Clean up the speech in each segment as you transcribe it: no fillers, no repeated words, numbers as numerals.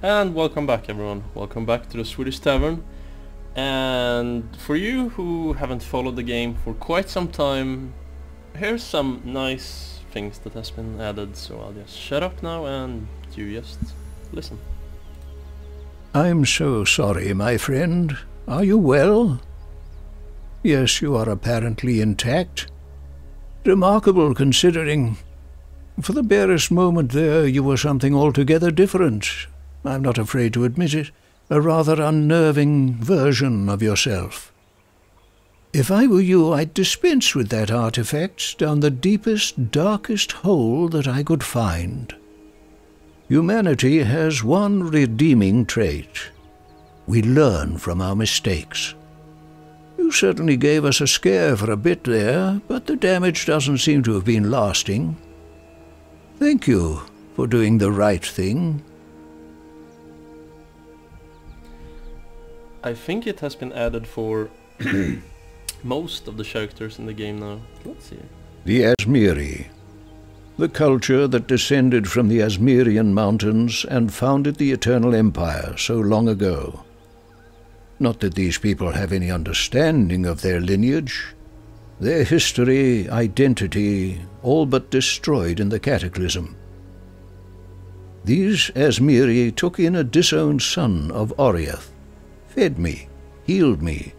And welcome back everyone, welcome back to the Swedish Tavern. And for you who haven't followed the game for quite some time, here's some nice things that has been added, so I'll just shut up now and you just listen. I'm so sorry, my friend. Are you well? Yes, you are apparently intact. Remarkable considering. For the barest moment there, you were something altogether different. I'm not afraid to admit it. A rather unnerving version of yourself. If I were you, I'd dispense with that artifact down the deepest, darkest hole that I could find. Humanity has one redeeming trait. We learn from our mistakes. You certainly gave us a scare for a bit there, but the damage doesn't seem to have been lasting. Thank you for doing the right thing. I think it has been added for most of the characters in the game now. Let's see. The Asmiri. The culture that descended from the Asmirian mountains and founded the Eternal Empire so long ago. Not that these people have any understanding of their lineage. Their history, identity, all but destroyed in the Cataclysm. These Asmiri took in a disowned son of Oriath, fed me, healed me.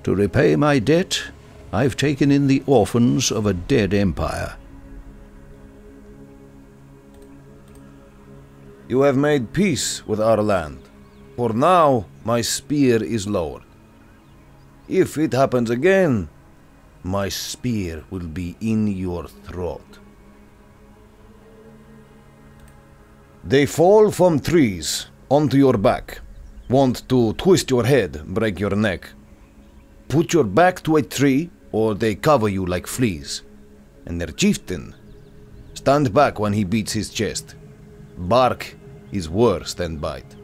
To repay my debt, I've taken in the orphans of a dead empire. You have made peace with our land. For now, my spear is lowered. If it happens again, my spear will be in your throat. They fall from trees onto your back. Want to twist your head, break your neck. Put your back to a tree, or they cover you like fleas. And their chieftain, stand back when he beats his chest. Bark is worse than bite.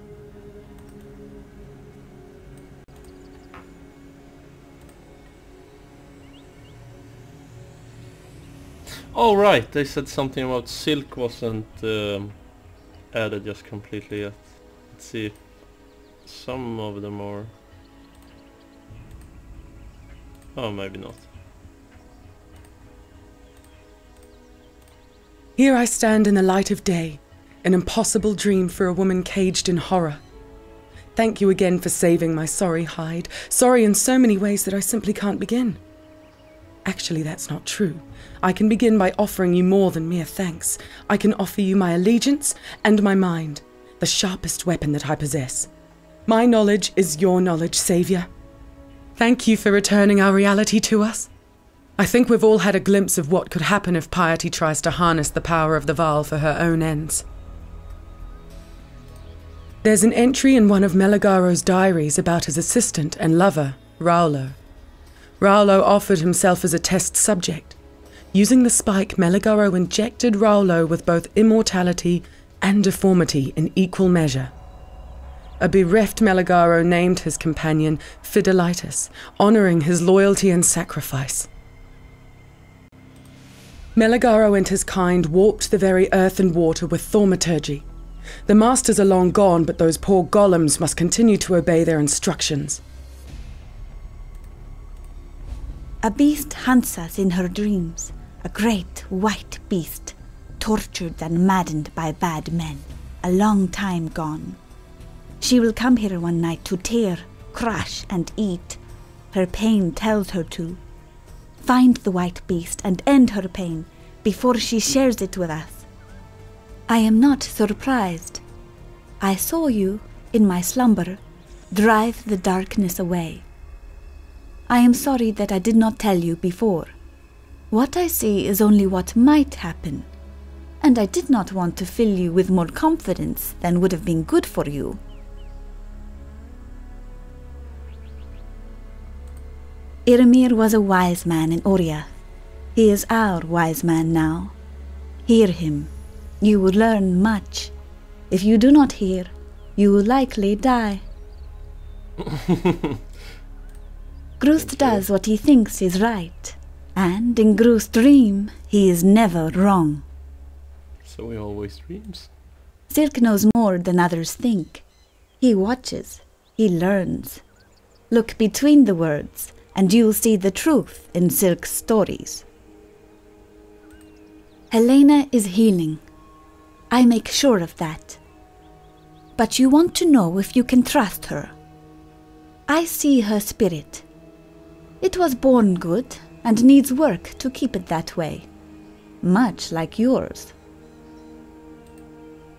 Oh right, they said something about silk wasn't added just completely yet. Let's see if some of them are... Oh, maybe not. Here I stand in the light of day, an impossible dream for a woman caged in horror. Thank you again for saving my sorry hide, sorry in so many ways that I simply can't begin. Actually, that's not true. I can begin by offering you more than mere thanks. I can offer you my allegiance and my mind, the sharpest weapon that I possess. My knowledge is your knowledge, Savior. Thank you for returning our reality to us. I think we've all had a glimpse of what could happen if piety tries to harness the power of the Vaal for her own ends. There's an entry in one of Meligaro's diaries about his assistant and lover, Raulo. Raulo offered himself as a test subject. Using the spike, Meligaro injected Raulo with both immortality and deformity in equal measure. A bereft Meligaro named his companion Fidelitas, honouring his loyalty and sacrifice. Meligaro and his kind warped the very earth and water with thaumaturgy. The masters are long gone, but those poor golems must continue to obey their instructions. A beast hunts us in her dreams, a great white beast, tortured and maddened by bad men, a long time gone. She will come here one night to tear, crush, and eat. Her pain tells her to. Find the white beast and end her pain before she shares it with us. I am not surprised. I saw you, in my slumber, drive the darkness away. I am sorry that I did not tell you before. What I see is only what might happen, and I did not want to fill you with more confidence than would have been good for you. Iramir was a wise man in Oriath. He is our wise man now. Hear him. You will learn much. If you do not hear, you will likely die. Grooth does what he thinks is right, and in Grooth's dream, he is never wrong. So he always dreams. Silk knows more than others think. He watches, he learns. Look between the words, and you'll see the truth in Silk's stories. Helena is healing. I make sure of that. But you want to know if you can trust her. I see her spirit. It was born good and needs work to keep it that way, much like yours.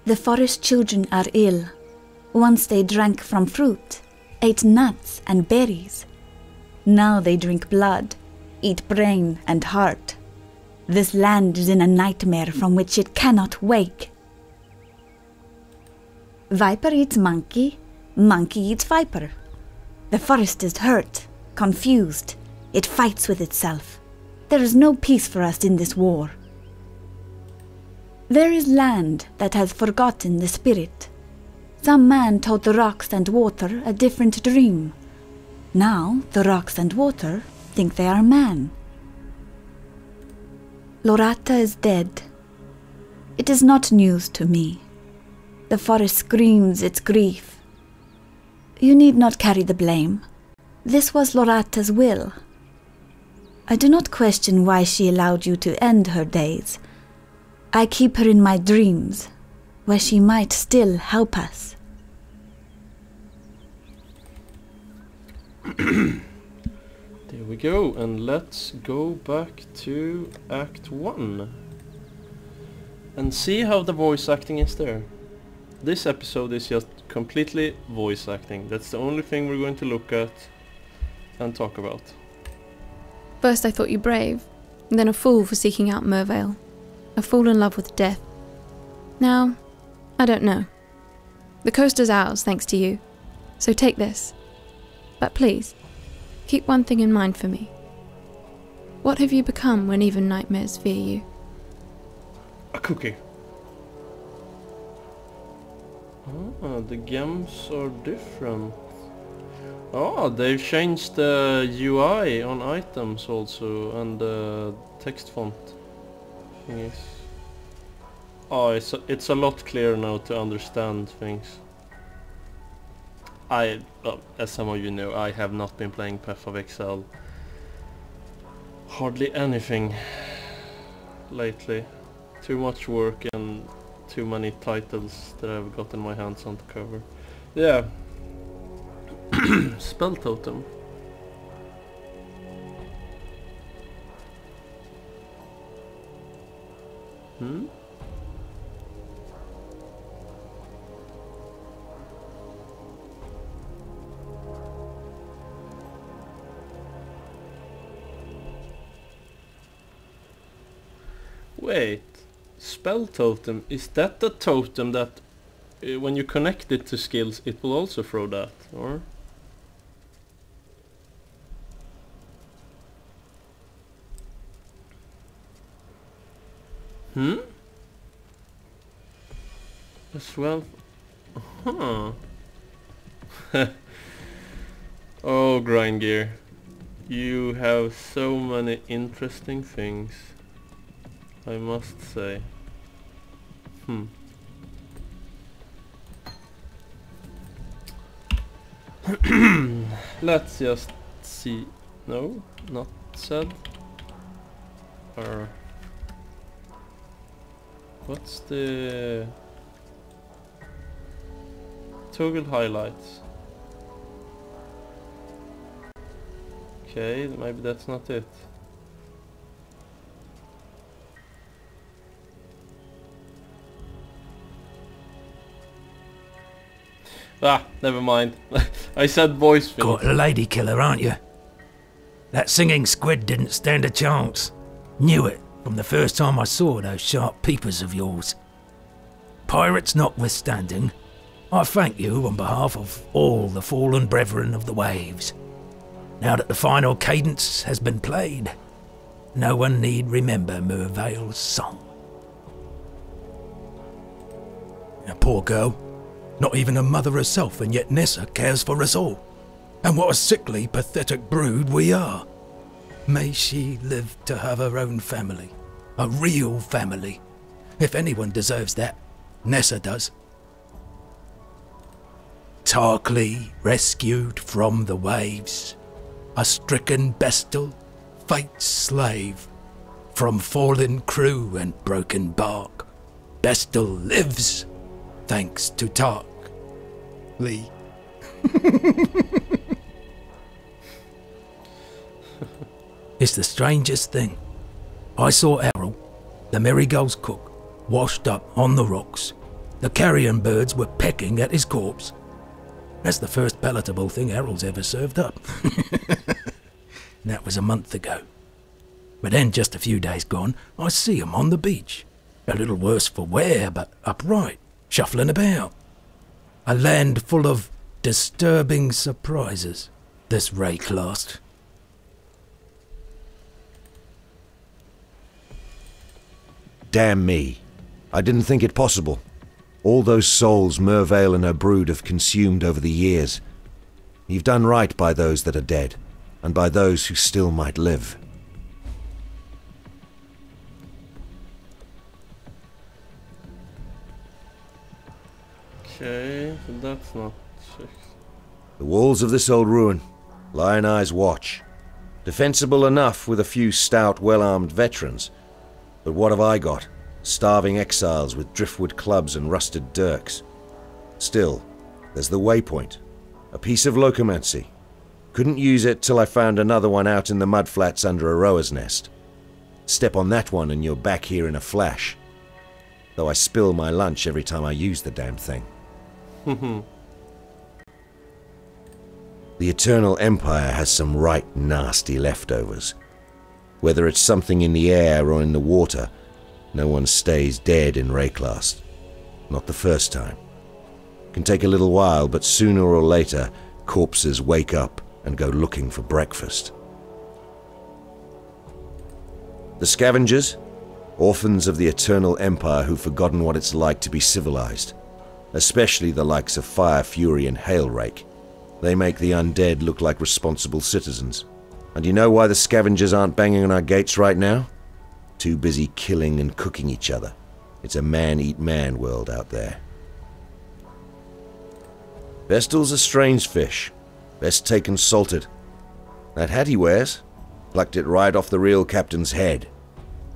The forest children are ill. Once they drank from fruit, ate nuts and berries. Now they drink blood, eat brain and heart. This land is in a nightmare from which it cannot wake. Viper eats monkey, monkey eats viper. The forest is hurt, confused. It fights with itself. There is no peace for us in this war. There is land that has forgotten the spirit. Some man told the rocks and water a different dream. Now the rocks and water think they are man. Lorata is dead. It is not news to me. The forest screams its grief. You need not carry the blame. This was Lorata's will. I do not question why she allowed you to end her days. I keep her in my dreams, where she might still help us. There we go, and let's go back to Act 1 and see how the voice acting is there. This episode is just completely voice acting. That's the only thing we're going to look at and talk about. First I thought you brave, then a fool for seeking out Mervale. A fool in love with death. Now, I don't know. The coast is ours, thanks to you. So take this. But please, keep one thing in mind for me. What have you become when even nightmares fear you? A cookie. Ah, the gems are different. Oh, they've changed the UI on items also, and the text font thingies. Oh, it's a lot clearer now to understand things. As some of you know, I have not been playing Path of Exile hardly anything lately. Too much work and too many titles that I've gotten my hands on to cover. Yeah. Spell totem. Wait, spell totem, is that the totem that when you connect it to skills it will also throw that, or? As well. Huh. Oh, Grind Gear. You have so many interesting things, I must say. Let's just see. No, not said. What's the toggle highlights? Okay, maybe that's not it. Ah, never mind. I said voice thing. Got a lady killer, aren't you? That singing squid didn't stand a chance. Knew it from the first time I saw those sharp peepers of yours. Pirates notwithstanding, I thank you on behalf of all the fallen brethren of the waves. Now that the final cadence has been played, no one need remember Mervale's song. A poor girl. Not even a mother herself, and yet Nessa cares for us all. And what a sickly, pathetic brood we are. May she live to have her own family. A real family. If anyone deserves that, Nessa does. Tarkleigh rescued from the waves, a stricken bestial, fate's slave, from fallen crew and broken bark. Bestial lives, thanks to Tarkleigh. It's the strangest thing. I saw Errol, the Marygold's cook, washed up on the rocks. The carrion birds were pecking at his corpse. That's the first palatable thing Errol's ever served up. That was a month ago. But then, just a few days gone, I see him on the beach. A little worse for wear, but upright, shuffling about. A land full of disturbing surprises, this Rayclast. Damn me. I didn't think it possible. All those souls Mervale and her brood have consumed over the years. You've done right by those that are dead, and by those who still might live. Okay, so that's not fixed. The walls of this old ruin. Lion Eye's watch. Defensible enough with a few stout, well-armed veterans. But what have I got? Starving exiles with driftwood clubs and rusted dirks. Still, there's the waypoint. A piece of locomancy. Couldn't use it till I found another one out in the mudflats under a rower's nest. Step on that one and you're back here in a flash. Though I spill my lunch every time I use the damn thing. The Eternal Empire has some right nasty leftovers. Whether it's something in the air or in the water, no one stays dead in Rayclast. Not the first time. Can take a little while, but sooner or later, corpses wake up and go looking for breakfast. The scavengers? Orphans of the Eternal Empire who've forgotten what it's like to be civilized. Especially the likes of Fire Fury and Hailrake. They make the undead look like responsible citizens. And you know why the scavengers aren't banging on our gates right now? Too busy killing and cooking each other. It's a man-eat-man world out there. Vestal's a strange fish. Best taken salted. That hat he wears, plucked it right off the real captain's head.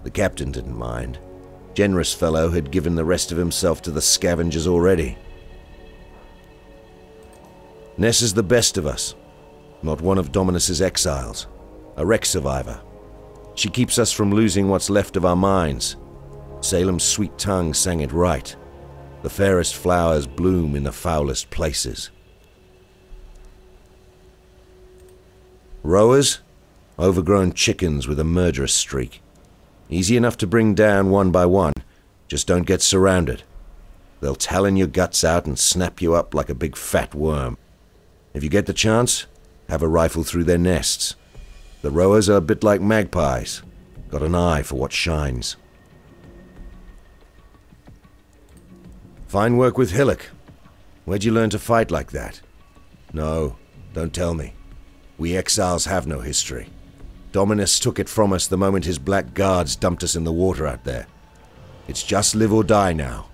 The captain didn't mind. Generous fellow had given the rest of himself to the scavengers already. Ness is the best of us. Not one of Dominus's exiles. A wreck survivor. She keeps us from losing what's left of our minds. Salem's sweet tongue sang it right. The fairest flowers bloom in the foulest places. Rowers? Overgrown chickens with a murderous streak. Easy enough to bring down one by one. Just don't get surrounded. They'll talon your guts out and snap you up like a big fat worm. If you get the chance, have a rifle through their nests. The rowers are a bit like magpies. Got an eye for what shines. Fine work with Hillock. Where'd you learn to fight like that? No, don't tell me. We exiles have no history. Dominus took it from us the moment his black guards dumped us in the water out there. It's just live or die now.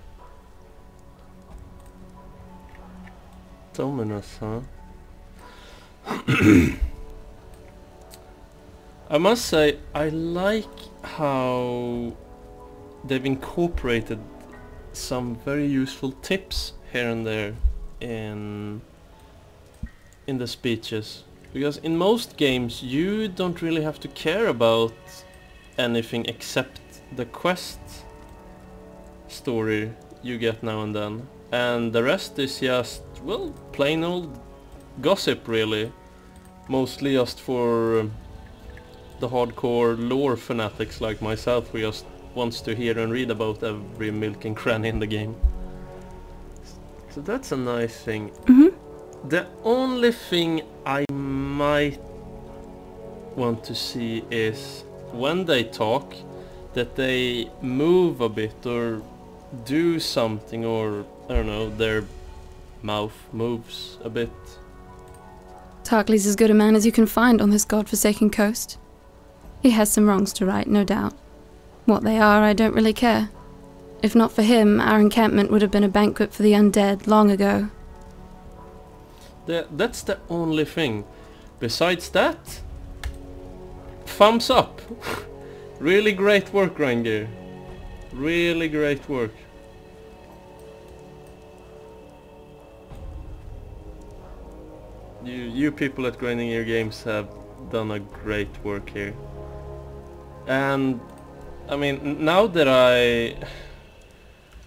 Dominus, huh? I must say, I like how they've incorporated some very useful tips here and there in the speeches. Because in most games you don't really have to care about anything except the quest story you get now and then. And the rest is just, well, plain old gossip really. Mostly just for the hardcore lore fanatics like myself who just wants to hear and read about every milk and cranny in the game. So that's a nice thing. The only thing I might want to see is when they talk that they move a bit or do something, or I don't know, their mouth moves a bit. Tarkleigh's as good a man as you can find on this godforsaken coast. He has some wrongs to right, no doubt. What they are, I don't really care. If not for him, our encampment would have been a banquet for the undead long ago. That's the only thing. Besides that, thumbs up. Really great work, Grindgear. Really great work. You people at Grinding Gear Games have done a great work here. And I mean, now that I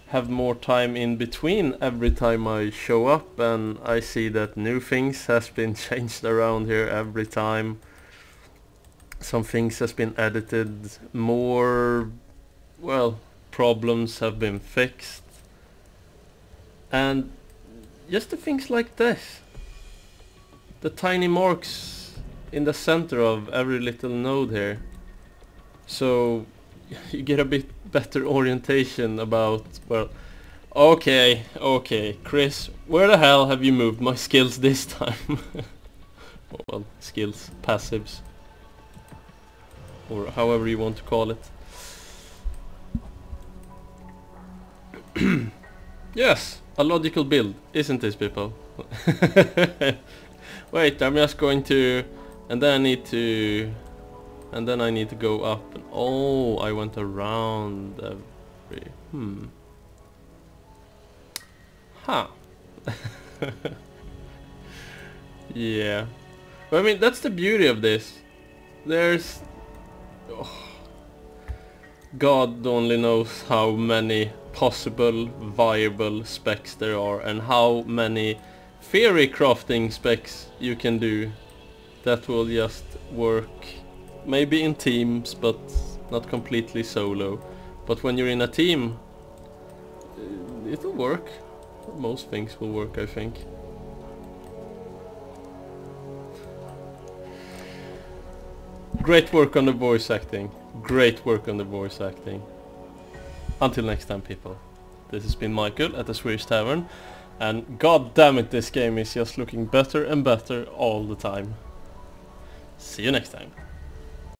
have more time in between every time I show up, and I see that new things has been changed around here every time. Some things has been edited, more, well, problems have been fixed. And just the things like this. The tiny marks in the center of every little node here. So you get a bit better orientation about, well, okay, Chris, where the hell have you moved my skills this time? Well, skills, passives, or however you want to call it. Yes, a logical build, isn't this, people? Wait, I'm just going to, and then I need to, and then I need to go up, and oh, I went around every, Huh. Yeah. But I mean, that's the beauty of this. There's, God only knows how many possible viable specs there are, and how many theory crafting specs you can do that will just work maybe in teams, but not completely solo. But when you're in a team, it'll work. Most things will work, I think. Great work on the voice acting. Great work on the voice acting. Until next time, people. This has been Michael at the Swedish Tavern. And god damn it, this game is just looking better and better all the time. See you next time.